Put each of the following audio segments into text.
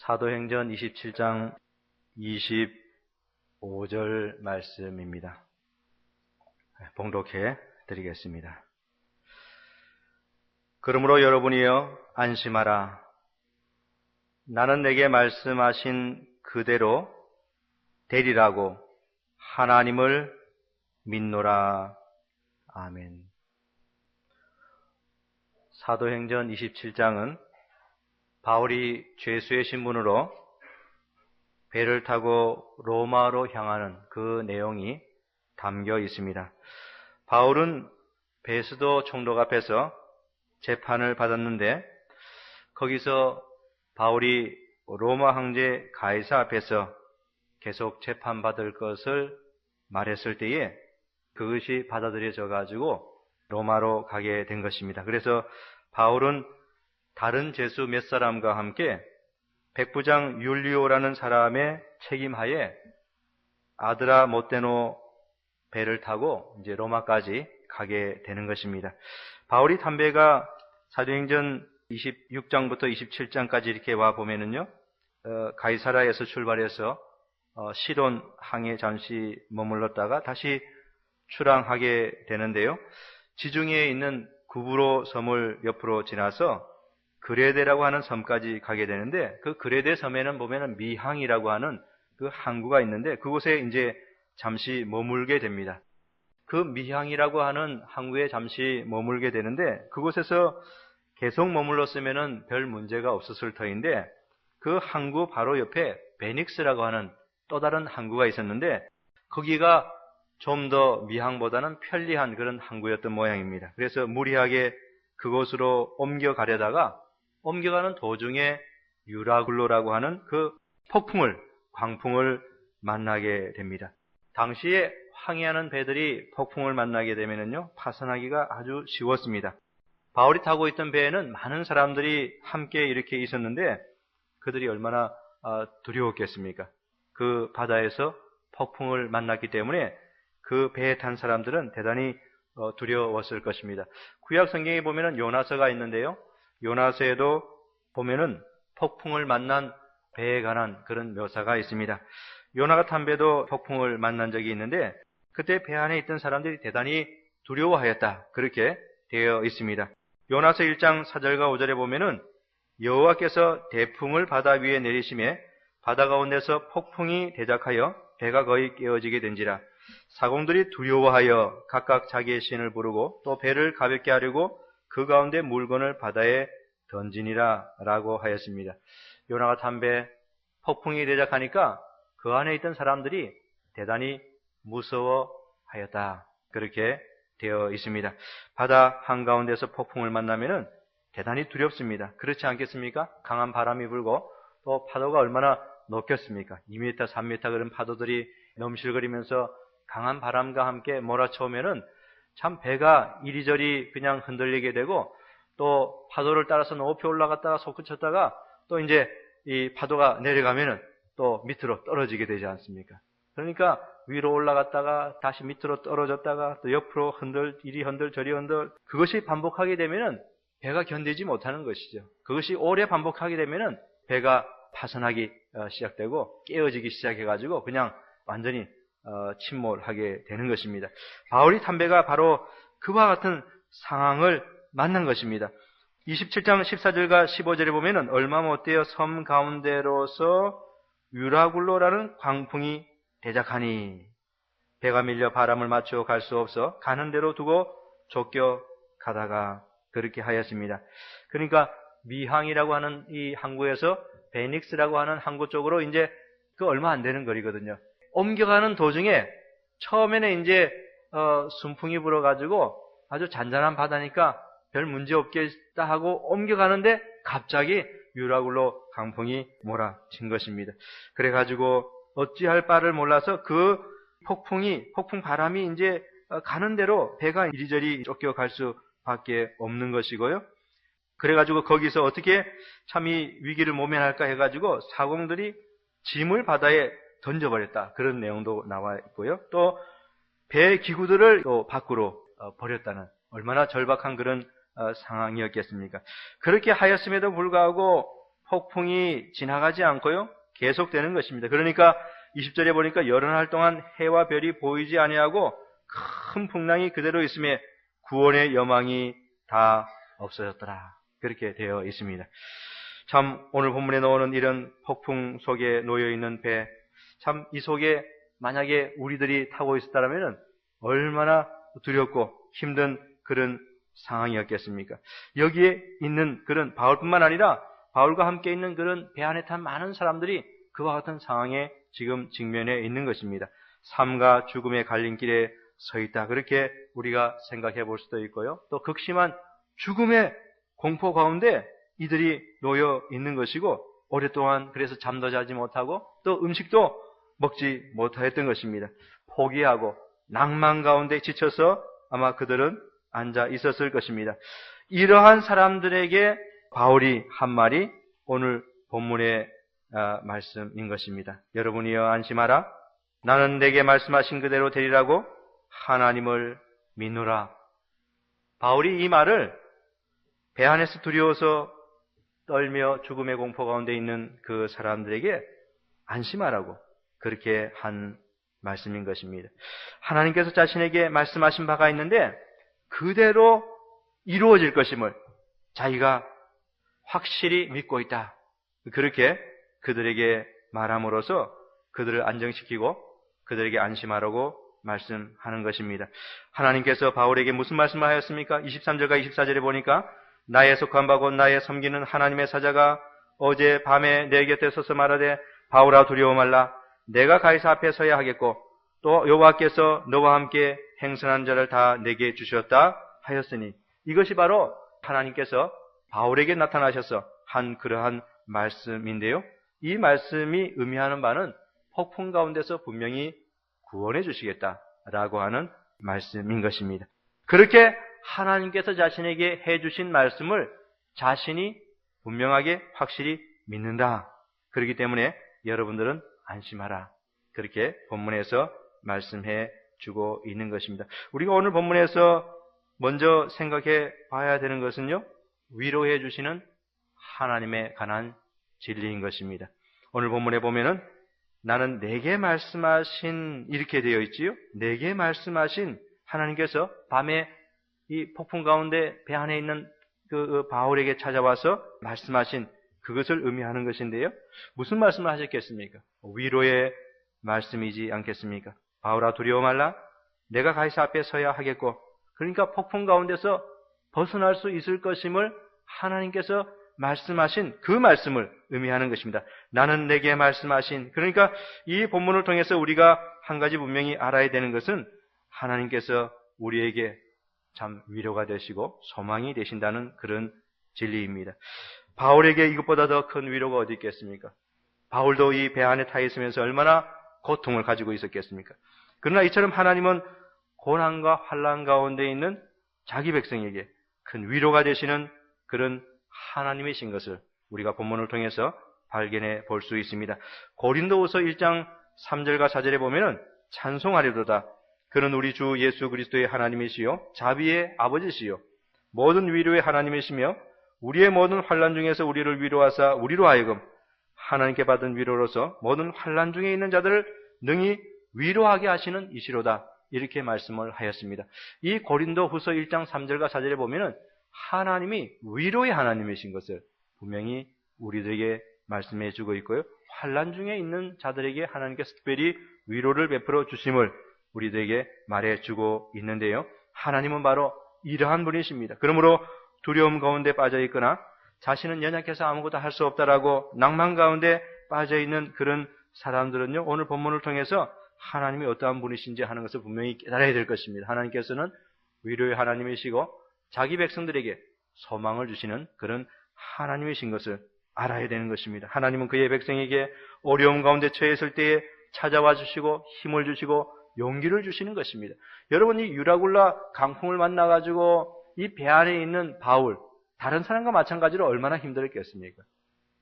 사도행전 27장 25절 말씀입니다. 봉독해 드리겠습니다. 그러므로 여러분이여 안심하라. 나는 내게 말씀하신 그대로 되리라고 하나님을 믿노라. 아멘. 사도행전 27장은 바울이 죄수의 신분으로 배를 타고 로마로 향하는 그 내용이 담겨 있습니다. 바울은 베스도 총독 앞에서 재판을 받았는데 거기서 바울이 로마 황제 가이사 앞에서 계속 재판받을 것을 말했을 때에 그것이 받아들여져 가지고 로마로 가게 된 것입니다. 그래서 바울은 다른 죄수 몇 사람과 함께 백부장 율리오라는 사람의 책임하에 아드라모테노 배를 타고 이제 로마까지 가게 되는 것입니다. 바울이 탄 배가 사도행전 26장부터 27장까지 이렇게 와 보면은요, 가이사라에서 출발해서 시돈 항에 잠시 머물렀다가 다시 출항하게 되는데요. 지중해에 있는 구브로 섬을 옆으로 지나서 그레데라고 하는 섬까지 가게 되는데 그 그레데 섬에는 보면은 미항이라고 하는 그 항구가 있는데 그곳에 이제 잠시 머물게 됩니다. 그 미항이라고 하는 항구에 잠시 머물게 되는데 그곳에서 계속 머물렀으면은 별 문제가 없었을 터인데 그 항구 바로 옆에 베닉스라고 하는 또 다른 항구가 있었는데 거기가 좀 더 미항보다는 편리한 그런 항구였던 모양입니다. 그래서 무리하게 그곳으로 옮겨가려다가 옮겨가는 도중에 유라굴로라고 하는 그 광풍을 만나게 됩니다. 당시에 항해하는 배들이 폭풍을 만나게 되면은요, 파손하기가 아주 쉬웠습니다. 바울이 타고 있던 배에는 많은 사람들이 함께 이렇게 있었는데 그들이 얼마나 두려웠겠습니까? 그 바다에서 폭풍을 만났기 때문에 그 배에 탄 사람들은 대단히 두려웠을 것입니다. 구약 성경에 보면은 요나서가 있는데요. 요나서에도 보면은 폭풍을 만난 배에 관한 그런 묘사가 있습니다. 요나가 탄 배도 폭풍을 만난 적이 있는데 그때 배 안에 있던 사람들이 대단히 두려워하였다. 그렇게 되어 있습니다. 요나서 1장 4절과 5절에 보면은 여호와께서 대풍을 바다 위에 내리심에 바다 가운데서 폭풍이 대작하여 배가 거의 깨어지게 된지라. 사공들이 두려워하여 각각 자기의 신을 부르고 또 배를 가볍게 하려고 그 가운데 물건을 바다에 던지니라 라고 하였습니다. 요나가 탄 배 폭풍이 대작하니까 그 안에 있던 사람들이 대단히 무서워하였다. 그렇게 되어 있습니다. 바다 한가운데서 폭풍을 만나면은 대단히 두렵습니다. 그렇지 않겠습니까? 강한 바람이 불고 또 파도가 얼마나 높겠습니까? 2m, 3m 그런 파도들이 넘실거리면서 강한 바람과 함께 몰아쳐오면은 참 배가 이리저리 그냥 흔들리게 되고 또 파도를 따라서 높이 올라갔다가 솟구쳤다가 또 이제 이 파도가 내려가면은 또 밑으로 떨어지게 되지 않습니까? 그러니까 위로 올라갔다가 다시 밑으로 떨어졌다가 또 옆으로 이리 흔들 저리 흔들 그것이 반복하게 되면은 배가 견디지 못하는 것이죠. 그것이 오래 반복하게 되면은 배가 파손하기 시작되고 깨어지기 시작해가지고 그냥 완전히 침몰하게 되는 것입니다. 바울이 탄 배가 바로 그와 같은 상황을 만난 것입니다. 27장 14절과 15절에 보면은 얼마 못되어 섬 가운데로서 유라굴로라는 광풍이 대작하니 배가 밀려 바람을 맞추어 갈 수 없어 가는 대로 두고 쫓겨가다가 그렇게 하였습니다. 그러니까 미항이라고 하는 이 항구에서 베닉스라고 하는 항구 쪽으로 이제 그 얼마 안 되는 거리거든요. 옮겨가는 도중에 처음에는 이제 순풍이 불어가지고 아주 잔잔한 바다니까 별 문제 없겠다 하고 옮겨가는데 갑자기 유라굴로 강풍이 몰아친 것입니다. 그래가지고 어찌할 바를 몰라서 그 폭풍 바람이 이제 가는 대로 배가 이리저리 쫓겨갈 수밖에 없는 것이고요. 그래가지고 거기서 어떻게 참 이 위기를 모면할까 해가지고 사공들이 짐을 바다에 던져버렸다. 그런 내용도 나와 있고요. 또 배 기구들을 또 밖으로 버렸다는 얼마나 절박한 그런 상황이었겠습니까? 그렇게 하였음에도 불구하고 폭풍이 지나가지 않고요, 계속되는 것입니다. 그러니까 20절에 보니까 여러 날 동안 해와 별이 보이지 아니하고 큰 풍랑이 그대로 있음에 구원의 여망이 다 없어졌더라. 그렇게 되어 있습니다. 참 오늘 본문에 나오는 이런 폭풍 속에 놓여 있는 배, 참 이 속에 만약에 우리들이 타고 있었다면 얼마나 두렵고 힘든 그런 상황이었겠습니까? 여기에 있는 그런 바울뿐만 아니라 바울과 함께 있는 그런 배 안에 탄 많은 사람들이 그와 같은 상황에 지금 직면해 있는 것입니다. 삶과 죽음의 갈림길에 서 있다. 그렇게 우리가 생각해 볼 수도 있고요. 또 극심한 죽음의 공포 가운데 이들이 놓여 있는 것이고, 오랫동안 그래서 잠도 자지 못하고 또 음식도 먹지 못했던 것입니다. 포기하고 낭만 가운데 지쳐서 아마 그들은 앉아 있었을 것입니다. 이러한 사람들에게 바울이 한 말이 오늘 본문의 말씀인 것입니다. 여러분이여 안심하라. 나는 내게 말씀하신 그대로 되리라고 하나님을 믿노라. 바울이 이 말을 배 안에서 두려워서 떨며 죽음의 공포 가운데 있는 그 사람들에게 안심하라고 그렇게 한 말씀인 것입니다. 하나님께서 자신에게 말씀하신 바가 있는데 그대로 이루어질 것임을 자기가 확실히 믿고 있다. 그렇게 그들에게 말함으로써 그들을 안정시키고 그들에게 안심하라고 말씀하는 것입니다. 하나님께서 바울에게 무슨 말씀을 하였습니까? 23절과 24절에 보니까 나의 속한 바 곧 나의 섬기는 하나님의 사자가 어제 밤에 내 곁에 서서 말하되 바울아 두려워 말라. 내가 가이사 앞에 서야 하겠고 또 여호와께서 너와 함께 행선한 자를 다 내게 주셨다 하였으니, 이것이 바로 하나님께서 바울에게 나타나셔서 한 그러한 말씀인데요. 이 말씀이 의미하는 바는 폭풍 가운데서 분명히 구원해 주시겠다라고 하는 말씀인 것입니다. 그렇게 하나님께서 자신에게 해주신 말씀을 자신이 분명하게 확실히 믿는다. 그렇기 때문에 여러분들은 안심하라. 그렇게 본문에서 말씀해 주고 있는 것입니다. 우리가 오늘 본문에서 먼저 생각해 봐야 되는 것은요, 위로해 주시는 하나님에 관한 진리인 것입니다. 오늘 본문에 보면은 나는 내게 말씀하신, 이렇게 되어 있지요. 내게 말씀하신, 하나님께서 밤에 이 폭풍 가운데 배 안에 있는 그 바울에게 찾아와서 말씀하신 그것을 의미하는 것인데요. 무슨 말씀을 하셨겠습니까? 위로의 말씀이지 않겠습니까? 바울아 두려워 말라. 내가 가이사 앞에 서야 하겠고, 그러니까 폭풍 가운데서 벗어날 수 있을 것임을 하나님께서 말씀하신 그 말씀을 의미하는 것입니다. 나는 내게 말씀하신, 그러니까 이 본문을 통해서 우리가 한 가지 분명히 알아야 되는 것은 하나님께서 우리에게 참 위로가 되시고 소망이 되신다는 그런 진리입니다. 바울에게 이것보다 더 큰 위로가 어디 있겠습니까? 바울도 이 배 안에 타 있으면서 얼마나 고통을 가지고 있었겠습니까? 그러나 이처럼 하나님은 고난과 환난 가운데 있는 자기 백성에게 큰 위로가 되시는 그런 하나님이신 것을 우리가 본문을 통해서 발견해 볼 수 있습니다. 고린도후서 1장 3절과 4절에 보면은 찬송하리로다. 그는 우리 주 예수 그리스도의 하나님이시요 자비의 아버지시요 모든 위로의 하나님이시며 우리의 모든 환난 중에서 우리를 위로하사 우리로 하여금 하나님께 받은 위로로서 모든 환난 중에 있는 자들을 능히 위로하게 하시는 이시로다. 이렇게 말씀을 하였습니다. 이 고린도후서 1장 3절과 4절에 보면은 하나님이 위로의 하나님이신 것을 분명히 우리들에게 말씀해 주고 있고요. 환난 중에 있는 자들에게 하나님께서 특별히 위로를 베풀어 주심을 우리들에게 말해 주고 있는데요. 하나님은 바로 이러한 분이십니다. 그러므로 두려움 가운데 빠져 있거나 자신은 연약해서 아무것도 할 수 없다라고 낭만 가운데 빠져 있는 그런 사람들은요, 오늘 본문을 통해서 하나님이 어떠한 분이신지 하는 것을 분명히 깨달아야 될 것입니다. 하나님께서는 위로의 하나님이시고 자기 백성들에게 소망을 주시는 그런 하나님이신 것을 알아야 되는 것입니다. 하나님은 그의 백성에게 어려움 가운데 처했을 때에 찾아와 주시고 힘을 주시고 용기를 주시는 것입니다. 여러분, 이 유라굴라 강풍을 만나가지고 이 배 안에 있는 바울, 다른 사람과 마찬가지로 얼마나 힘들었겠습니까?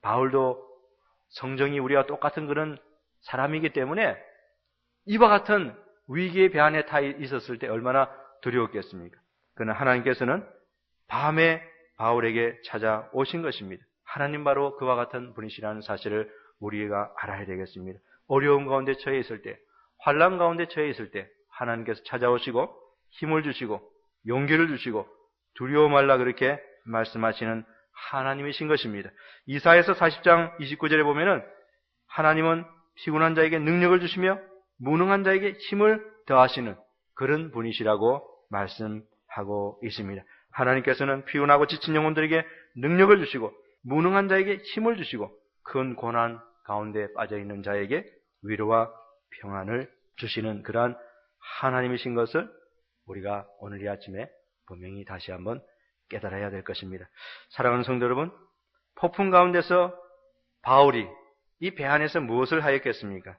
바울도 성정이 우리와 똑같은 그런 사람이기 때문에 이와 같은 위기의 배 안에 타 있었을 때 얼마나 두려웠겠습니까? 그러나 하나님께서는 밤에 바울에게 찾아오신 것입니다. 하나님 바로 그와 같은 분이시라는 사실을 우리가 알아야 되겠습니다. 어려운 가운데 처해 있을 때, 환난 가운데 처해 있을 때 하나님께서 찾아오시고 힘을 주시고 용기를 주시고 두려워 말라 그렇게 말씀하시는 하나님이신 것입니다. 이사야서 40장 29절에 보면은 하나님은 피곤한 자에게 능력을 주시며 무능한 자에게 힘을 더하시는 그런 분이시라고 말씀하고 있습니다. 하나님께서는 피곤하고 지친 영혼들에게 능력을 주시고 무능한 자에게 힘을 주시고 큰 고난 가운데 빠져있는 자에게 위로와 평안을 주시는 그러한 하나님이신 것을 우리가 오늘 이 아침에 분명히 다시 한번 깨달아야 될 것입니다. 사랑하는 성도 여러분, 폭풍 가운데서 바울이 이 배 안에서 무엇을 하였겠습니까?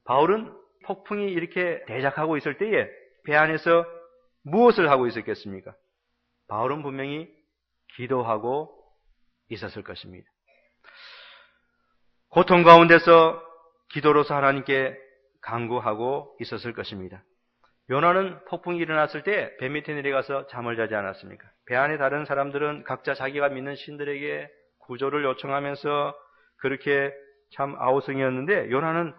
바울은 폭풍이 이렇게 대작하고 있을 때에 배 안에서 무엇을 하고 있었겠습니까? 바울은 분명히 기도하고 있었을 것입니다. 고통 가운데서 기도로서 하나님께 간구하고 있었을 것입니다. 요나는 폭풍이 일어났을 때 배 밑에 내려가서 잠을 자지 않았습니까? 배 안에 다른 사람들은 각자 자기가 믿는 신들에게 구조를 요청하면서 그렇게 참 아우성이었는데 요나는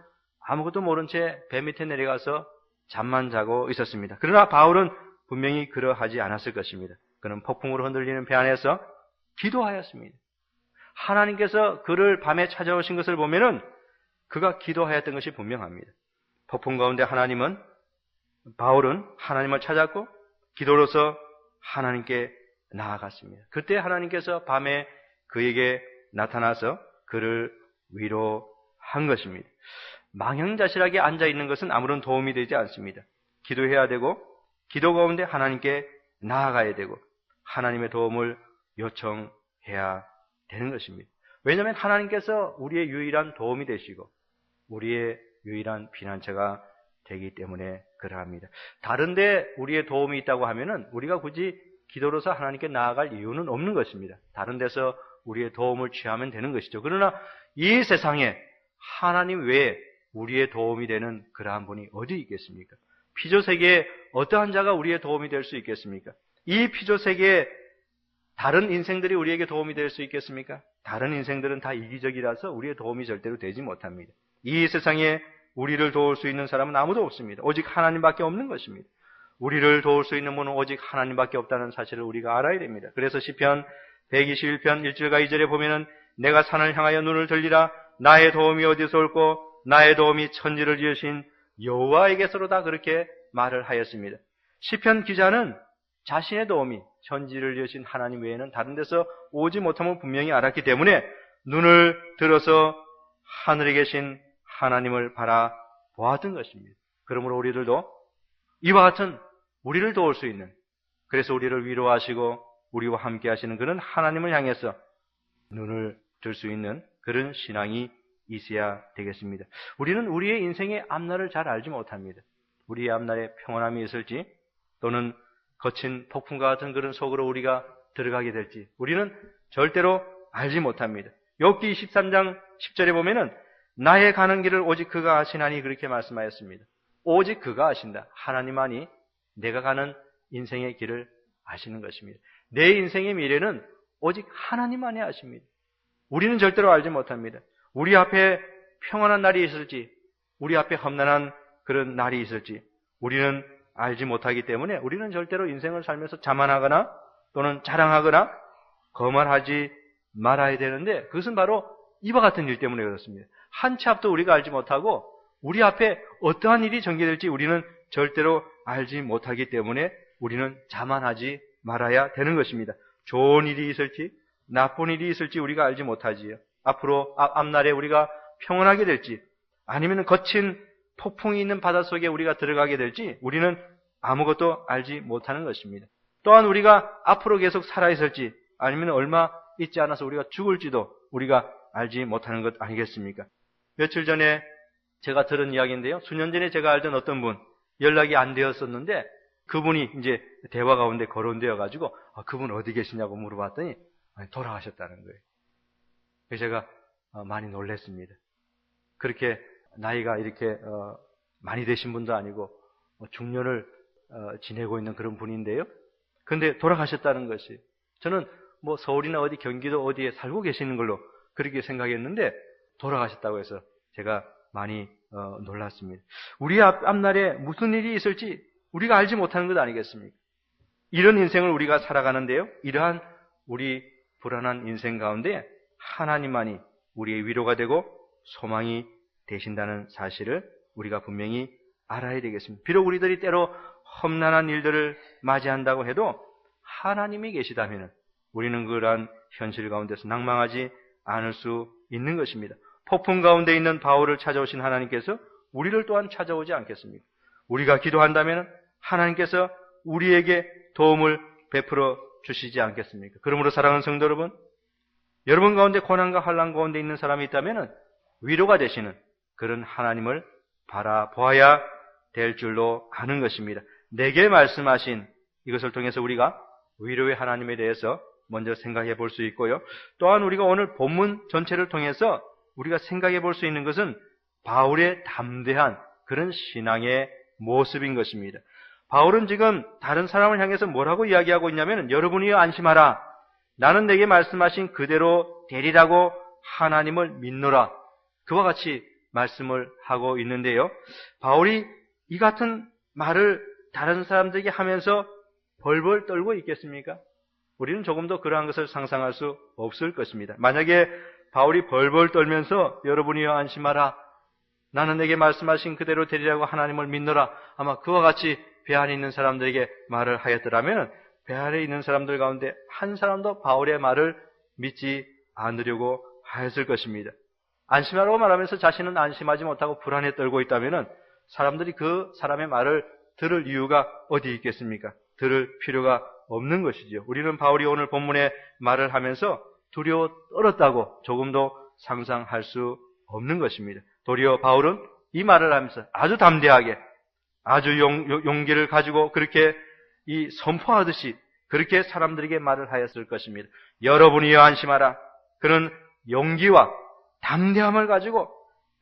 아무것도 모른 채 배 밑에 내려가서 잠만 자고 있었습니다. 그러나 바울은 분명히 그러하지 않았을 것입니다. 그는 폭풍으로 흔들리는 배 안에서 기도하였습니다. 하나님께서 그를 밤에 찾아오신 것을 보면은 그가 기도하였던 것이 분명합니다. 폭풍 가운데 바울은 하나님을 찾았고 기도로서 하나님께 나아갔습니다. 그때 하나님께서 밤에 그에게 나타나서 그를 위로한 것입니다. 망연자실하게 앉아있는 것은 아무런 도움이 되지 않습니다. 기도해야 되고 기도 가운데 하나님께 나아가야 되고 하나님의 도움을 요청해야 되는 것입니다. 왜냐하면 하나님께서 우리의 유일한 도움이 되시고 우리의 유일한 피난처가 되기 때문에 그러합니다. 다른데 우리의 도움이 있다고 하면은 우리가 굳이 기도로서 하나님께 나아갈 이유는 없는 것입니다. 다른 데서 우리의 도움을 취하면 되는 것이죠. 그러나 이 세상에 하나님 외에 우리의 도움이 되는 그러한 분이 어디 있겠습니까? 피조세계에 어떠한 자가 우리의 도움이 될 수 있겠습니까? 이 피조세계에 다른 인생들이 우리에게 도움이 될 수 있겠습니까? 다른 인생들은 다 이기적이라서 우리의 도움이 절대로 되지 못합니다. 이 세상에 우리를 도울 수 있는 사람은 아무도 없습니다. 오직 하나님밖에 없는 것입니다. 우리를 도울 수 있는 분은 오직 하나님밖에 없다는 사실을 우리가 알아야 됩니다. 그래서 시편 121편 1절과 2절에 보면은 내가 산을 향하여 눈을 들리라 나의 도움이 어디서 올고 나의 도움이 천지를 지으신 여호와에게서로다 그렇게 말을 하였습니다. 시편 기자는 자신의 도움이 천지를 지으신 하나님 외에는 다른 데서 오지 못함을 분명히 알았기 때문에 눈을 들어서 하늘에 계신 하나님을 바라보았던 것입니다. 그러므로 우리들도 이와 같은 우리를 도울 수 있는 그래서 우리를 위로하시고 우리와 함께 하시는 그런 하나님을 향해서 눈을 들 수 있는 그런 신앙이 있어야 되겠습니다. 우리는 우리의 인생의 앞날을 잘 알지 못합니다. 우리의 앞날에 평안함이 있을지 또는 거친 폭풍과 같은 그런 속으로 우리가 들어가게 될지 우리는 절대로 알지 못합니다. 욥기 23장 10절에 보면은 나의 가는 길을 오직 그가 아시나니 그렇게 말씀하였습니다. 오직 그가 아신다. 하나님만이 내가 가는 인생의 길을 아시는 것입니다. 내 인생의 미래는 오직 하나님만이 아십니다. 우리는 절대로 알지 못합니다. 우리 앞에 평안한 날이 있을지 우리 앞에 험난한 그런 날이 있을지 우리는 알지 못하기 때문에 우리는 절대로 인생을 살면서 자만하거나 또는 자랑하거나 거만하지 말아야 되는데 그것은 바로 이와 같은 일 때문에 그렇습니다. 한 치 앞도 우리가 알지 못하고 우리 앞에 어떠한 일이 전개될지 우리는 절대로 알지 못하기 때문에 우리는 자만하지 말아야 되는 것입니다. 좋은 일이 있을지 나쁜 일이 있을지 우리가 알지 못하지요. 앞으로 앞날에 우리가 평온하게 될지 아니면 거친 폭풍이 있는 바닷속에 우리가 들어가게 될지 우리는 아무것도 알지 못하는 것입니다. 또한 우리가 앞으로 계속 살아있을지 아니면 얼마 있지 않아서 우리가 죽을지도 우리가 알지 못하는 것 아니겠습니까? 며칠 전에 제가 들은 이야기인데요. 수년 전에 제가 알던 어떤 분 연락이 안 되었었는데 그분이 이제 대화 가운데 거론되어 가지고 그분 어디 계시냐고 물어봤더니 돌아가셨다는 거예요. 그래서 제가 많이 놀랐습니다. 그렇게 나이가 이렇게 많이 되신 분도 아니고 중년을 지내고 있는 그런 분인데요. 그런데 돌아가셨다는 것이 저는 뭐 서울이나 어디 경기도 어디에 살고 계시는 걸로 그렇게 생각했는데 돌아가셨다고 해서 제가 많이 놀랐습니다. 우리 앞날에 무슨 일이 있을지 우리가 알지 못하는 것 아니겠습니까? 이런 인생을 우리가 살아가는데요. 이러한 우리 불안한 인생 가운데 하나님만이 우리의 위로가 되고 소망이 되신다는 사실을 우리가 분명히 알아야 되겠습니다. 비록 우리들이 때로 험난한 일들을 맞이한다고 해도 하나님이 계시다면 우리는 그러한 현실 가운데서 낭망하지 않을 수 있는 것입니다. 폭풍 가운데 있는 바울을 찾아오신 하나님께서 우리를 또한 찾아오지 않겠습니까? 우리가 기도한다면 하나님께서 우리에게 도움을 베풀어 주시지 않겠습니까? 그러므로 사랑하는 성도 여러분 가운데 고난과 환난 가운데 있는 사람이 있다면 위로가 되시는 그런 하나님을 바라보아야 될 줄로 아는 것입니다. 내게 말씀하신 이것을 통해서 우리가 위로의 하나님에 대해서 먼저 생각해 볼 수 있고요. 또한 우리가 오늘 본문 전체를 통해서 우리가 생각해 볼 수 있는 것은 바울의 담대한 그런 신앙의 모습인 것입니다. 바울은 지금 다른 사람을 향해서 뭐라고 이야기하고 있냐면 여러분이여 안심하라. 나는 내게 말씀하신 그대로 되리라고 하나님을 믿노라. 그와 같이 말씀을 하고 있는데요. 바울이 이 같은 말을 다른 사람들에게 하면서 벌벌 떨고 있겠습니까? 우리는 조금 더 그러한 것을 상상할 수 없을 것입니다. 만약에 바울이 벌벌 떨면서 여러분이여 안심하라. 나는 내게 말씀하신 그대로 되리라고 하나님을 믿노라. 아마 그와 같이 배 안에 있는 사람들에게 말을 하였더라면 배 안에 있는 사람들 가운데 한 사람도 바울의 말을 믿지 않으려고 하였을 것입니다. 안심하라고 말하면서 자신은 안심하지 못하고 불안에 떨고 있다면 사람들이 그 사람의 말을 들을 이유가 어디 있겠습니까? 들을 필요가 없는 것이죠. 우리는 바울이 오늘 본문에 말을 하면서 두려워 떨었다고 조금도 상상할 수 없는 것입니다. 도리어 바울은 이 말을 하면서 아주 담대하게 아주 용기를 가지고 그렇게 이 선포하듯이 그렇게 사람들에게 말을 하였을 것입니다. 여러분이여 안심하라. 그런 용기와 담대함을 가지고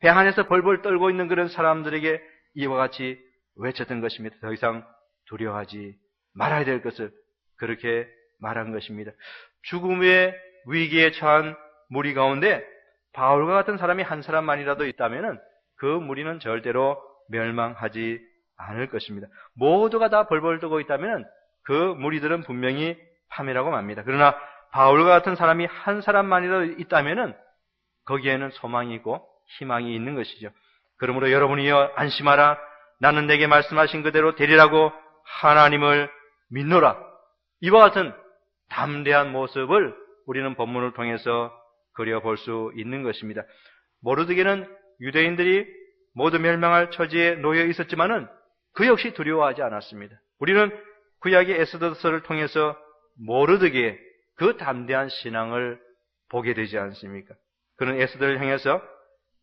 배 안에서 벌벌 떨고 있는 그런 사람들에게 이와 같이 외쳤던 것입니다. 더 이상 두려워하지 말아야 될 것을 그렇게 말한 것입니다. 죽음의 위기에 처한 무리 가운데 바울과 같은 사람이 한 사람만이라도 있다면 그 무리는 절대로 멸망하지 않을 것입니다. 모두가 다 벌벌 떨고 있다면 그 무리들은 분명히 파멸하고 맙니다. 그러나 바울과 같은 사람이 한 사람만이라도 있다면 거기에는 소망이 있고 희망이 있는 것이죠. 그러므로 여러분이여 안심하라. 나는 내게 말씀하신 그대로 되리라고 하나님을 믿노라. 이와 같은 담대한 모습을 우리는 본문을 통해서 그려볼 수 있는 것입니다. 모르드게는 유대인들이 모두 멸망할 처지에 놓여 있었지만은 그 역시 두려워하지 않았습니다. 우리는 구약의 에스더서를 통해서 모르드게의 그 담대한 신앙을 보게 되지 않습니까? 그는 에스더를 향해서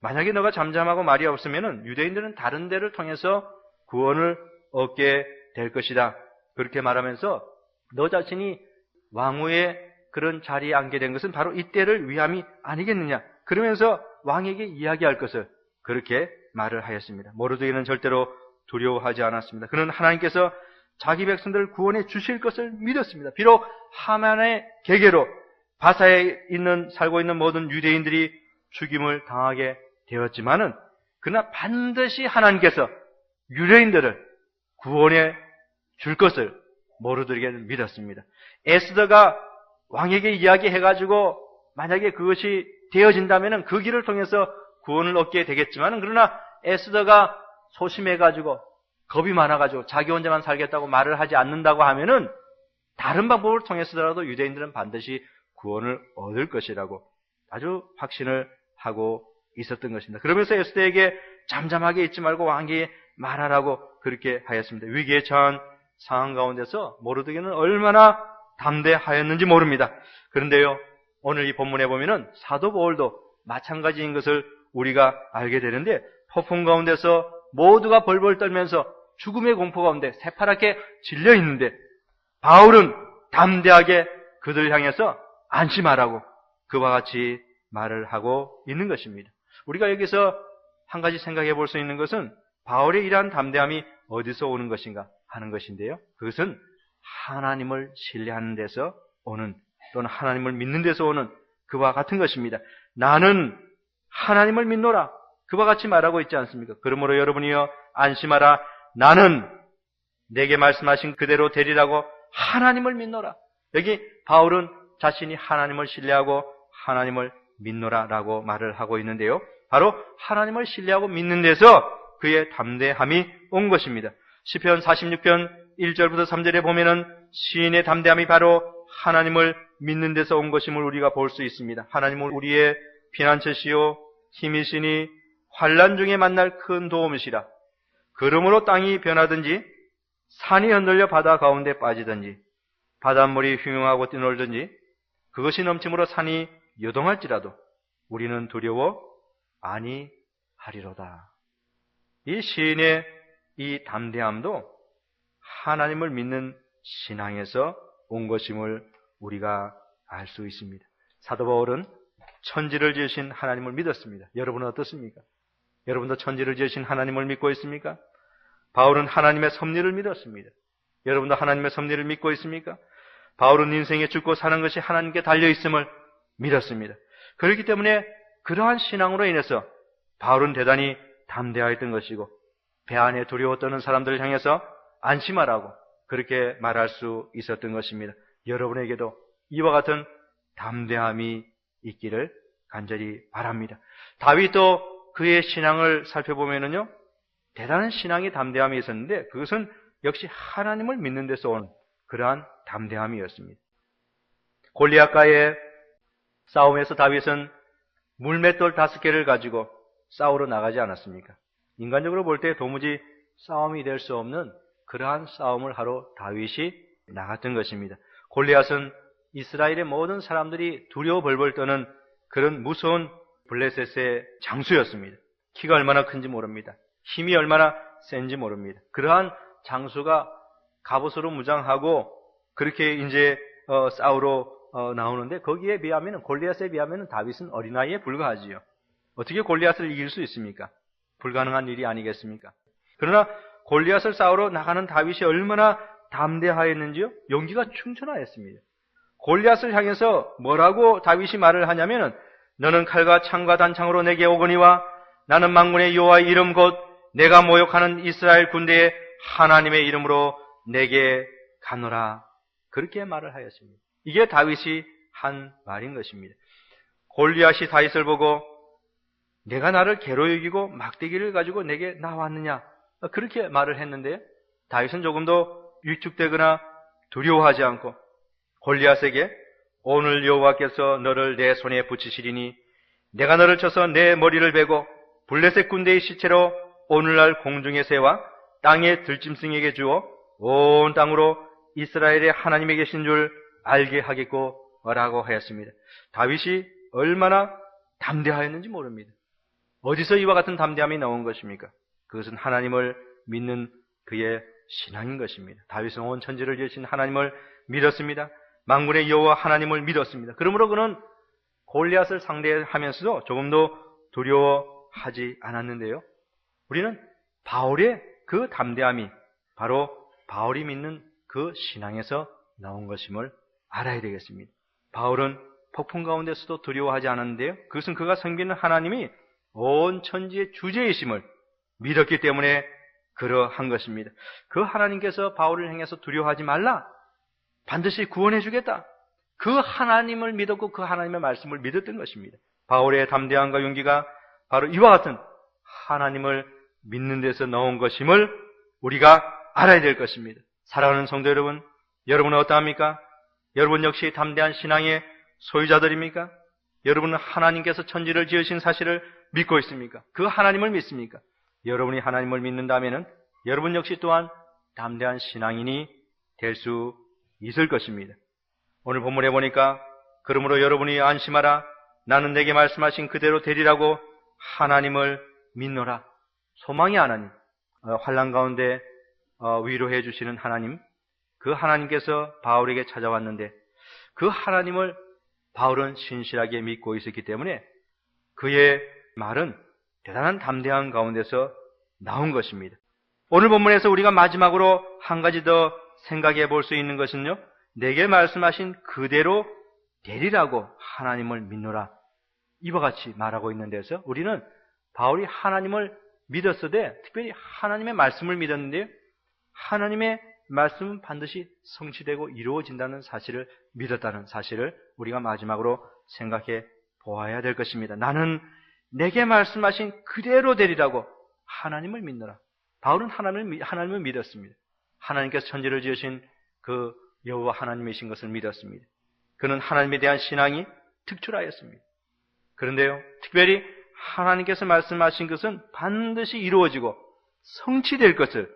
만약에 너가 잠잠하고 말이 없으면은 유대인들은 다른 데를 통해서 구원을 얻게 될 것이다. 그렇게 말하면서 너 자신이 왕후의 그런 자리에 앉게 된 것은 바로 이때를 위함이 아니겠느냐. 그러면서 왕에게 이야기할 것을 그렇게 말을 하였습니다. 모르드게는 절대로 두려워하지 않았습니다. 그는 하나님께서 자기 백성들을 구원해 주실 것을 믿었습니다. 비록 하만의 계계로 바사에 살고 있는 모든 유대인들이 죽임을 당하게 되었지만은 그러나 반드시 하나님께서 유대인들을 구원해 줄 것을 모르드게는 믿었습니다. 에스더가 왕에게 이야기해가지고 만약에 그것이 되어진다면 그 길을 통해서 구원을 얻게 되겠지만 그러나 에스더가 소심해가지고 겁이 많아가지고 자기 혼자만 살겠다고 말을 하지 않는다고 하면은 다른 방법을 통해서라도 유대인들은 반드시 구원을 얻을 것이라고 아주 확신을 하고 있었던 것입니다. 그러면서 에스더에게 잠잠하게 있지 말고 왕에게 말하라고 그렇게 하였습니다. 위기에 처한 상황 가운데서 모르드게는 얼마나 담대하였는지 모릅니다. 그런데요, 오늘 이 본문에 보면은 사도 바울도 마찬가지인 것을 우리가 알게 되는데 폭풍 가운데서 모두가 벌벌 떨면서 죽음의 공포 가운데 새파랗게 질려 있는데 바울은 담대하게 그들을 향해서 안심하라고 그와 같이 말을 하고 있는 것입니다. 우리가 여기서 한 가지 생각해 볼 수 있는 것은 바울의 이러한 담대함이 어디서 오는 것인가 하는 것인데요. 그것은 하나님을 신뢰하는 데서 오는 또는 하나님을 믿는 데서 오는 그와 같은 것입니다. 나는 하나님을 믿노라. 그와 같이 말하고 있지 않습니까? 그러므로 여러분이여 안심하라. 나는 내게 말씀하신 그대로 되리라고 하나님을 믿노라. 여기 바울은 자신이 하나님을 신뢰하고 하나님을 믿노라라고 말을 하고 있는데요. 바로 하나님을 신뢰하고 믿는 데서 그의 담대함이 온 것입니다. 시편 46편 1절부터 3절에 보면은 시인의 담대함이 바로 하나님을 믿는 데서 온 것임을 우리가 볼 수 있습니다. 하나님은 우리의 피난처시요 힘이시니 환난 중에 만날 큰 도움이시라. 그러므로 땅이 변하든지 산이 흔들려 바다 가운데 빠지든지 바닷물이 흉흉하고 뛰놀든지 그것이 넘침으로 산이 요동할지라도 우리는 두려워 아니하리로다. 이 시인의 이 담대함도 하나님을 믿는 신앙에서 온 것임을 우리가 알 수 있습니다. 사도 바울은 천지를 지으신 하나님을 믿었습니다. 여러분은 어떻습니까? 여러분도 천지를 지으신 하나님을 믿고 있습니까? 바울은 하나님의 섭리를 믿었습니다. 여러분도 하나님의 섭리를 믿고 있습니까? 바울은 인생에 죽고 사는 것이 하나님께 달려있음을 믿었습니다. 그렇기 때문에 그러한 신앙으로 인해서 바울은 대단히 담대하였던 것이고 배 안에 두려워 떠는 사람들을 향해서 안심하라고 그렇게 말할 수 있었던 것입니다. 여러분에게도 이와 같은 담대함이 있기를 간절히 바랍니다. 다윗도 그의 신앙을 살펴보면은요, 대단한 신앙의 담대함이 있었는데 그것은 역시 하나님을 믿는 데서 온 그러한 담대함이었습니다. 골리앗과의 싸움에서 다윗은 물맷돌 5개를 가지고 싸우러 나가지 않았습니까? 인간적으로 볼 때 도무지 싸움이 될 수 없는 그러한 싸움을 하러 다윗이 나갔던 것입니다. 골리앗은 이스라엘의 모든 사람들이 두려워 벌벌 떠는 그런 무서운 블레셋의 장수였습니다. 키가 얼마나 큰지 모릅니다. 힘이 얼마나 센지 모릅니다. 그러한 장수가 갑옷으로 무장하고 그렇게 이제 싸우러 나오는데 거기에 비하면 골리앗에 비하면 다윗은 어린아이에 불과하지요. 어떻게 골리앗을 이길 수 있습니까? 불가능한 일이 아니겠습니까? 그러나 골리앗을 싸우러 나가는 다윗이 얼마나 담대하였는지요? 용기가 충천하였습니다. 골리앗을 향해서 뭐라고 다윗이 말을 하냐면은 너는 칼과 창과 단창으로 내게 오거니와 나는 만군의 여호와의 이름 곧 내가 모욕하는 이스라엘 군대의 하나님의 이름으로 내게 가노라. 그렇게 말을 하였습니다. 이게 다윗이 한 말인 것입니다. 골리앗이 다윗을 보고 내가 나를 개로 여기고 막대기를 가지고 내게 나왔느냐 그렇게 말을 했는데 다윗은 조금도 위축되거나 두려워하지 않고 골리앗에게 오늘 여호와께서 너를 내 손에 붙이시리니 내가 너를 쳐서 내 머리를 베고 블레셋 군대의 시체로 오늘날 공중의 새와 땅의 들짐승에게 주어 온 땅으로 이스라엘의 하나님에 계신 줄 알게 하겠고 라고 하였습니다. 다윗이 얼마나 담대하였는지 모릅니다. 어디서 이와 같은 담대함이 나온 것입니까? 그것은 하나님을 믿는 그의 신앙인 것입니다. 다윗은 온 천지를 지으신 하나님을 믿었습니다. 만군의 여호와 하나님을 믿었습니다. 그러므로 그는 골리앗을 상대하면서도 조금도 두려워하지 않았는데요. 우리는 바울의 그 담대함이 바로 바울이 믿는 그 신앙에서 나온 것임을 알아야 되겠습니다. 바울은 폭풍 가운데서도 두려워하지 않았는데요. 그것은 그가 섬기는 하나님이 온 천지의 주제이심을 믿었기 때문에 그러한 것입니다. 그 하나님께서 바울을 향해서 두려워하지 말라. 반드시 구원해 주겠다. 그 하나님을 믿었고 그 하나님의 말씀을 믿었던 것입니다. 바울의 담대함과 용기가 바로 이와 같은 하나님을 믿는 데서 나온 것임을 우리가 알아야 될 것입니다. 사랑하는 성도 여러분, 여러분은 어떠합니까? 여러분 역시 담대한 신앙의 소유자들입니까? 여러분은 하나님께서 천지를 지으신 사실을 믿고 있습니까? 그 하나님을 믿습니까? 여러분이 하나님을 믿는다면 여러분 역시 또한 담대한 신앙인이 될 수 있을 것입니다. 오늘 본문에 보니까 그러므로 여러분이 안심하라. 나는 내게 말씀하신 그대로 되리라고 하나님을 믿노라. 소망의 하나님, 환난 가운데 위로해 주시는 하나님, 그 하나님께서 바울에게 찾아왔는데 그 하나님을 바울은 신실하게 믿고 있었기 때문에 그의 말은 대단한 담대한 가운데서 나온 것입니다. 오늘 본문에서 우리가 마지막으로 한 가지 더 생각해 볼 수 있는 것은요, 내게 말씀하신 그대로 되리라고 하나님을 믿노라. 이와 같이 말하고 있는 데서 우리는 바울이 하나님을 믿었으되 특별히 하나님의 말씀을 믿었는데요. 하나님의 말씀은 반드시 성취되고 이루어진다는 사실을 믿었다는 사실을 우리가 마지막으로 생각해 보아야 될 것입니다. 나는 내게 말씀하신 그대로 되리라고 하나님을 믿노라. 바울은 하나님을 믿었습니다. 하나님께서 천지를 지으신 그 여호와 하나님이신 것을 믿었습니다. 그는 하나님에 대한 신앙이 특출하였습니다. 그런데요, 특별히 하나님께서 말씀하신 것은 반드시 이루어지고 성취될 것을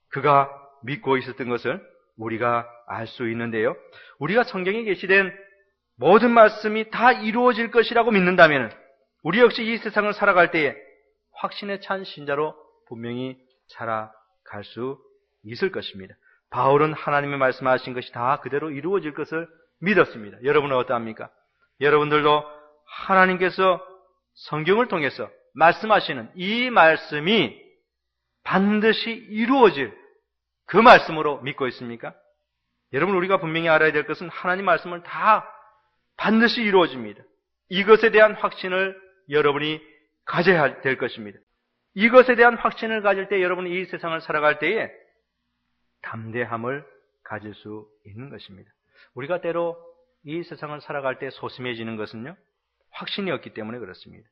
그가 믿고 있었던 것을 우리가 알 수 있는데요. 우리가 성경에 게시된 모든 말씀이 다 이루어질 것이라고 믿는다면 우리 역시 이 세상을 살아갈 때에 확신에 찬 신자로 분명히 살아갈 수 있을 것입니다. 바울은 하나님의 말씀하신 것이 다 그대로 이루어질 것을 믿었습니다. 여러분은 어떠합니까? 여러분들도 하나님께서 성경을 통해서 말씀하시는 이 말씀이 반드시 이루어질 그 말씀으로 믿고 있습니까? 여러분, 우리가 분명히 알아야 될 것은 하나님 말씀은 다 반드시 이루어집니다. 이것에 대한 확신을 여러분이 가져야 될 것입니다. 이것에 대한 확신을 가질 때 여러분이 이 세상을 살아갈 때에 담대함을 가질 수 있는 것입니다. 우리가 때로 이 세상을 살아갈 때 소심해지는 것은요, 확신이 없기 때문에 그렇습니다.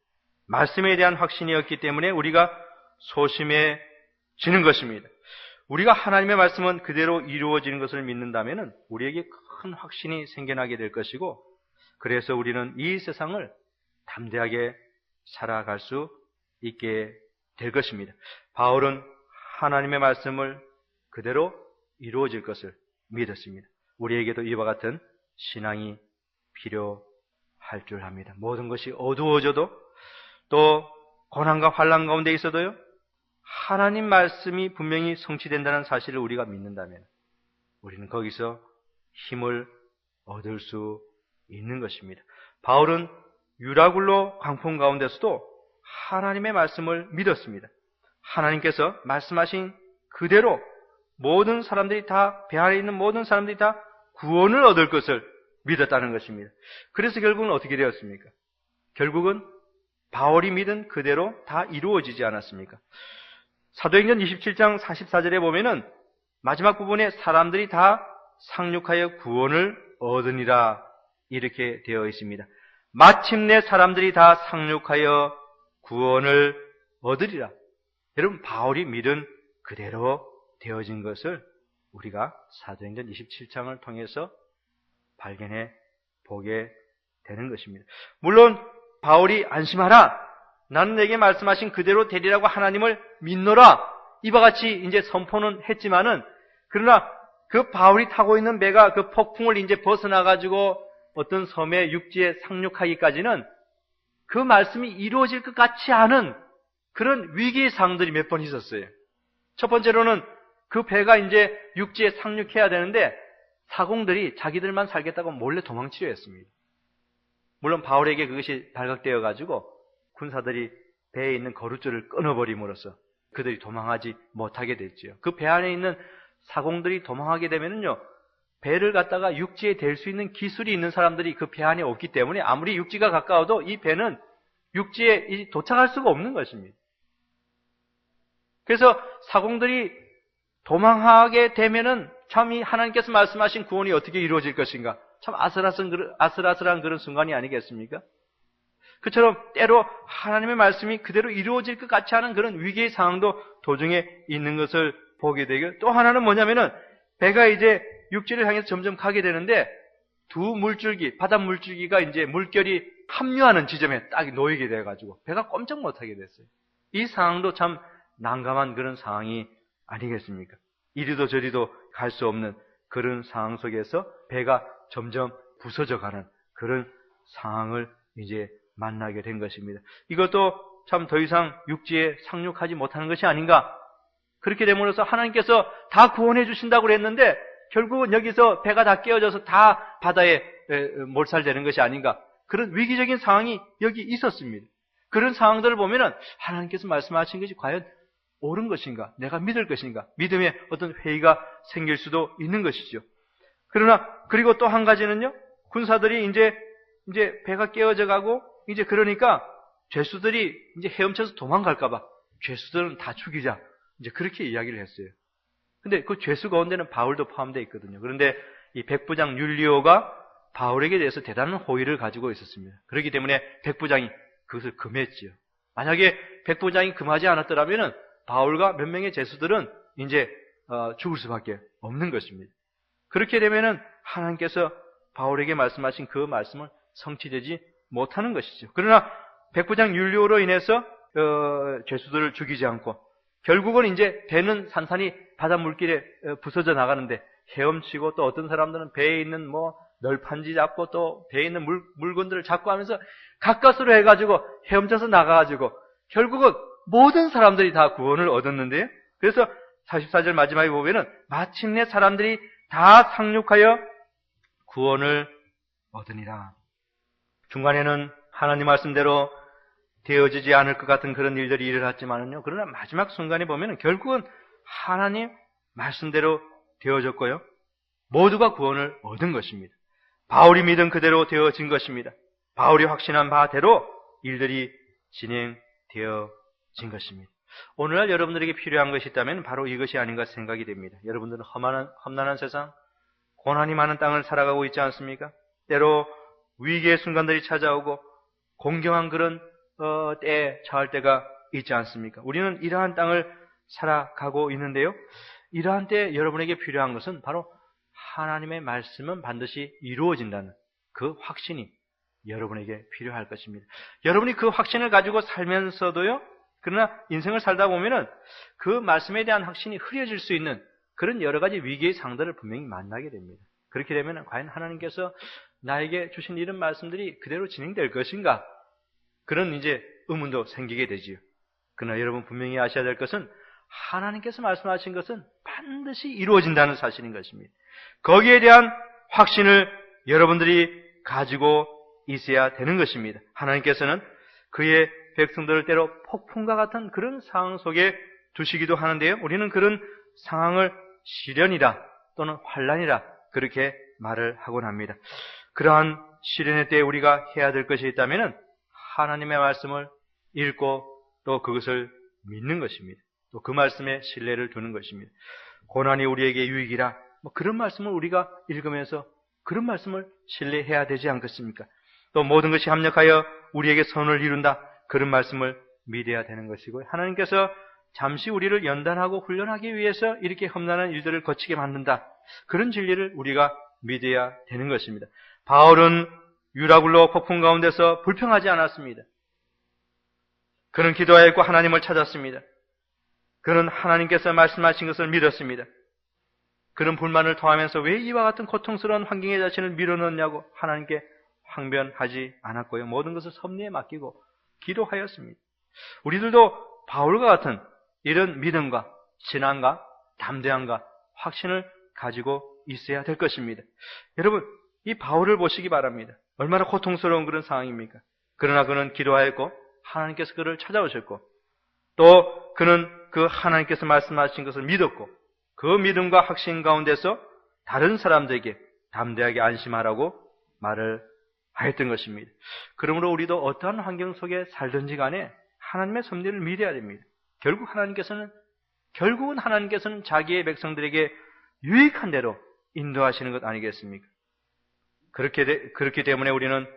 말씀에 대한 확신이 없기 때문에 우리가 소심해지는 것입니다. 우리가 하나님의 말씀은 그대로 이루어지는 것을 믿는다면 우리에게 큰 확신이 생겨나게 될 것이고, 그래서 우리는 이 세상을 담대하게 살아갈 수 있게 될 것입니다. 바울은 하나님의 말씀을 그대로 이루어질 것을 믿었습니다. 우리에게도 이와 같은 신앙이 필요할 줄 압니다. 모든 것이 어두워져도 또 고난과 환난 가운데 있어도요, 하나님 말씀이 분명히 성취된다는 사실을 우리가 믿는다면 우리는 거기서 힘을 얻을 수 있는 것입니다. 바울은 유라굴로 광풍 가운데서도 하나님의 말씀을 믿었습니다. 하나님께서 말씀하신 그대로 모든 사람들이 다, 배 안에 있는 모든 사람들이 다 구원을 얻을 것을 믿었다는 것입니다. 그래서 결국은 어떻게 되었습니까? 결국은 바울이 믿은 그대로 다 이루어지지 않았습니까? 사도행전 27장 44절에 보면은 마지막 부분에 사람들이 다 상륙하여 구원을 얻으니라 이렇게 되어 있습니다. 마침내 사람들이 다 상륙하여 구원을 얻으리라. 여러분, 바울이 믿은 그대로 되어진 것을 우리가 사도행전 27장을 통해서 발견해 보게 되는 것입니다. 물론 바울이 안심하라, 나는 내게 말씀하신 그대로 되리라고 하나님을 믿노라, 이와 같이 이제 선포는 했지만은, 그러나 그 바울이 타고 있는 배가 그 폭풍을 이제 벗어나가지고 어떤 섬의 육지에 상륙하기까지는 그 말씀이 이루어질 것 같지 않은 그런 위기의 상황들이 몇 번 있었어요. 첫 번째로는 그 배가 이제 육지에 상륙해야 되는데 사공들이 자기들만 살겠다고 몰래 도망치려 했습니다. 물론 바울에게 그것이 발각되어 가지고 군사들이 배에 있는 거룻줄을 끊어버림으로써 그들이 도망하지 못하게 됐지요. 그 배 안에 있는 사공들이 도망하게 되면은요, 배를 갖다가 육지에 댈 수 있는 기술이 있는 사람들이 그 배 안에 없기 때문에 아무리 육지가 가까워도 이 배는 육지에 도착할 수가 없는 것입니다. 그래서 사공들이 도망하게 되면은 참 이 하나님께서 말씀하신 구원이 어떻게 이루어질 것인가, 참 아슬아슬한 그런 순간이 아니겠습니까? 그처럼 때로 하나님의 말씀이 그대로 이루어질 것 같지 않은 그런 위기의 상황도 도중에 있는 것을 보게 되고, 또 하나는 뭐냐면은 배가 이제 육지를 향해서 점점 가게 되는데 두 물줄기, 바다 물줄기가 이제 물결이 합류하는 지점에 딱 놓이게 돼가지고 배가 꼼짝 못하게 됐어요. 이 상황도 참 난감한 그런 상황이 아니겠습니까? 이리도 저리도 갈 수 없는 그런 상황 속에서 배가 점점 부서져가는 그런 상황을 이제 만나게 된 것입니다. 이것도 참 더 이상 육지에 상륙하지 못하는 것이 아닌가? 그렇게 됨으로써 하나님께서 다 구원해 주신다고 그랬는데 결국은 여기서 배가 다 깨어져서 다 바다에 몰살되는 것이 아닌가? 그런 위기적인 상황이 여기 있었습니다. 그런 상황들을 보면은 하나님께서 말씀하신 것이 과연 옳은 것인가? 내가 믿을 것인가? 믿음에 어떤 회의가 생길 수도 있는 것이죠. 그러나 그리고 또 한 가지는요, 군사들이 이제 배가 깨어져 가고 이제 그러니까 죄수들이 이제 헤엄쳐서 도망갈까봐 죄수들은 다 죽이자. 이제 그렇게 이야기를 했어요. 근데 그 죄수 가운데는 바울도 포함되어 있거든요. 그런데 이 백부장 율리오가 바울에게 대해서 대단한 호의를 가지고 있었습니다. 그렇기 때문에 백부장이 그것을 금했지요. 만약에 백부장이 금하지 않았더라면 바울과 몇 명의 죄수들은 이제 죽을 수밖에 없는 것입니다. 그렇게 되면은 하나님께서 바울에게 말씀하신 그 말씀을 성취되지 못하는 것이죠. 그러나 백부장 율리오로 인해서 죄수들을 죽이지 않고 결국은 이제 배는 산산이 바다 물길에 부서져 나가는데 헤엄치고 또 어떤 사람들은 배에 있는 널판지 잡고 또 배에 있는 물건들을 잡고 하면서 가까스로 해가지고 헤엄쳐서 나가가지고 결국은 모든 사람들이 다 구원을 얻었는데요. 그래서 44절 마지막에 보면은 마침내 사람들이 다 상륙하여 구원을 얻으니라. 중간에는 하나님 말씀대로 되어지지 않을 것 같은 그런 일들이 일어났지만은요. 그러나 마지막 순간에 보면은 결국은 하나님 말씀대로 되어졌고요. 모두가 구원을 얻은 것입니다. 바울이 믿은 그대로 되어진 것입니다. 바울이 확신한 바대로 일들이 진행되어진 것입니다. 오늘날 여러분들에게 필요한 것이 있다면 바로 이것이 아닌가 생각이 됩니다. 여러분들은 험난한 세상, 고난이 많은 땅을 살아가고 있지 않습니까? 때로 위기의 순간들이 찾아오고 공경한 그런 때에 처할 때가 있지 않습니까? 우리는 이러한 땅을 살아가고 있는데요. 이러한 때 여러분에게 필요한 것은 바로 하나님의 말씀은 반드시 이루어진다는 그 확신이 여러분에게 필요할 것입니다. 여러분이 그 확신을 가지고 살면서도요. 그러나 인생을 살다 보면은 그 말씀에 대한 확신이 흐려질 수 있는 그런 여러 가지 위기의 상들을 분명히 만나게 됩니다. 그렇게 되면 과연 하나님께서 나에게 주신 이런 말씀들이 그대로 진행될 것인가? 그런 이제 의문도 생기게 되지요. 그러나 여러분 분명히 아셔야 될 것은 하나님께서 말씀하신 것은 반드시 이루어진다는 사실인 것입니다. 거기에 대한 확신을 여러분들이 가지고 있어야 되는 것입니다. 하나님께서는 그의 백성들을 때로 폭풍과 같은 그런 상황 속에 두시기도 하는데요. 우리는 그런 상황을 시련이라 또는 환난이라 그렇게 말을 하곤 합니다. 그러한 시련의 때에 우리가 해야 될 것이 있다면 하나님의 말씀을 읽고 또 그것을 믿는 것입니다. 또 그 말씀에 신뢰를 두는 것입니다. 고난이 우리에게 유익이라 그런 말씀을 우리가 읽으면서 그런 말씀을 신뢰해야 되지 않겠습니까? 또 모든 것이 합력하여 우리에게 선을 이룬다. 그런 말씀을 믿어야 되는 것이고 하나님께서 잠시 우리를 연단하고 훈련하기 위해서 이렇게 험난한 일들을 거치게 만든다. 그런 진리를 우리가 믿어야 되는 것입니다. 바울은 유라굴로 폭풍 가운데서 불평하지 않았습니다. 그는 기도하였고 하나님을 찾았습니다. 그는 하나님께서 말씀하신 것을 믿었습니다. 그는 불만을 토하면서 왜 이와 같은 고통스러운 환경에 자신을 밀어넣냐고 하나님께 항변하지 않았고요. 모든 것을 섭리에 맡기고 기도하였습니다. 우리들도 바울과 같은 이런 믿음과 신앙과 담대함과 확신을 가지고 있어야 될 것입니다. 여러분, 이 바울을 보시기 바랍니다. 얼마나 고통스러운 그런 상황입니까? 그러나 그는 기도하였고 하나님께서 그를 찾아오셨고 또 그는 그 하나님께서 말씀하신 것을 믿었고 그 믿음과 확신 가운데서 다른 사람들에게 담대하게 안심하라고 말을 하였던 것입니다. 그러므로 우리도 어떠한 환경 속에 살든지 간에 하나님의 섭리를 믿어야 됩니다. 결국은 하나님께서는 자기의 백성들에게 유익한 대로 인도하시는 것 아니겠습니까? 그렇기 때문에 우리는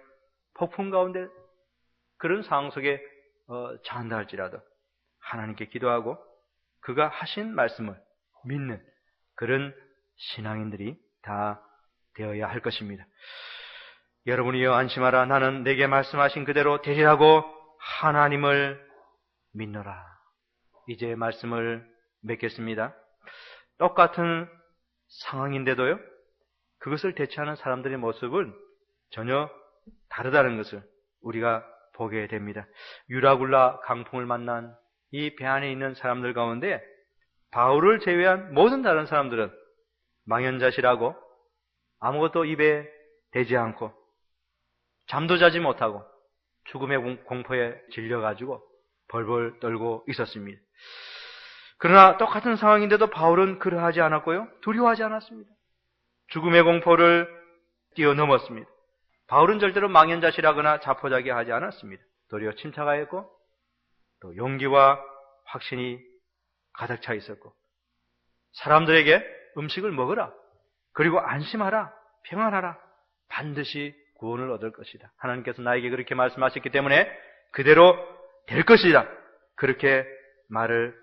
폭풍 가운데 그런 상황 속에 처한다 할지라도 하나님께 기도하고 그가 하신 말씀을 믿는 그런 신앙인들이 다 되어야 할 것입니다. 여러분이여 안심하라. 나는 내게 말씀하신 그대로 되리라고 하나님을 믿노라. 이제 말씀을 맺겠습니다. 똑같은 상황인데도요, 그것을 대처하는 사람들의 모습은 전혀 다르다는 것을 우리가 보게 됩니다. 유라굴라 강풍을 만난 이 배 안에 있는 사람들 가운데 바울을 제외한 모든 다른 사람들은 망연자실하고 아무것도 입에 대지 않고 잠도 자지 못하고 죽음의 공포에 질려가지고 벌벌 떨고 있었습니다. 그러나 똑같은 상황인데도 바울은 그러하지 않았고요. 두려워하지 않았습니다. 죽음의 공포를 뛰어넘었습니다. 바울은 절대로 망연자실하거나 자포자기하지 않았습니다. 도리어 침착하였고 또 용기와 확신이 가득 차 있었고 사람들에게 음식을 먹으라. 그리고 안심하라. 평안하라. 반드시 구원을 얻을 것이다. 하나님께서 나에게 그렇게 말씀하셨기 때문에 그대로 될 것이다. 그렇게 말을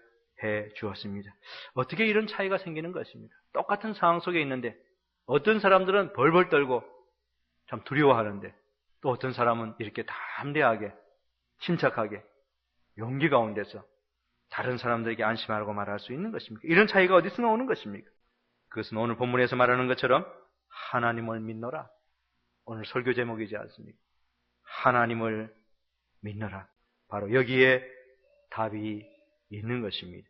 해 주었습니다. 어떻게 이런 차이가 생기는 것입니까? 똑같은 상황 속에 있는데 어떤 사람들은 벌벌 떨고 참 두려워하는데 또 어떤 사람은 이렇게 담대하게 침착하게 용기 가운데서 다른 사람들에게 안심하라고 말할 수 있는 것입니까? 이런 차이가 어디서 나오는 것입니까? 그것은 오늘 본문에서 말하는 것처럼 하나님을 믿노라. 오늘 설교 제목이지 않습니까? 하나님을 믿노라. 바로 여기에 답이 있는 것입니다.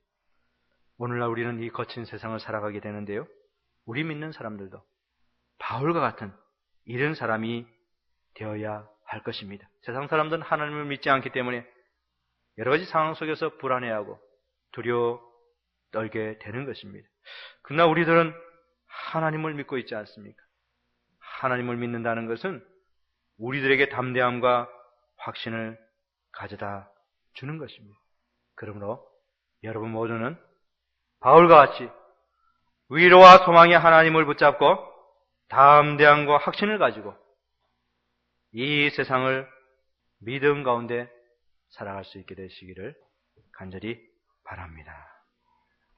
오늘날 우리는 이 거친 세상을 살아가게 되는데요. 우리 믿는 사람들도 바울과 같은 이런 사람이 되어야 할 것입니다. 세상 사람들은 하나님을 믿지 않기 때문에 여러 가지 상황 속에서 불안해하고 두려워 떨게 되는 것입니다. 그러나 우리들은 하나님을 믿고 있지 않습니까? 하나님을 믿는다는 것은 우리들에게 담대함과 확신을 가져다 주는 것입니다. 그러므로 여러분 모두는 바울과 같이 위로와 소망의 하나님을 붙잡고 담대함과 확신을 가지고 이 세상을 믿음 가운데 살아갈 수 있게 되시기를 간절히 바랍니다.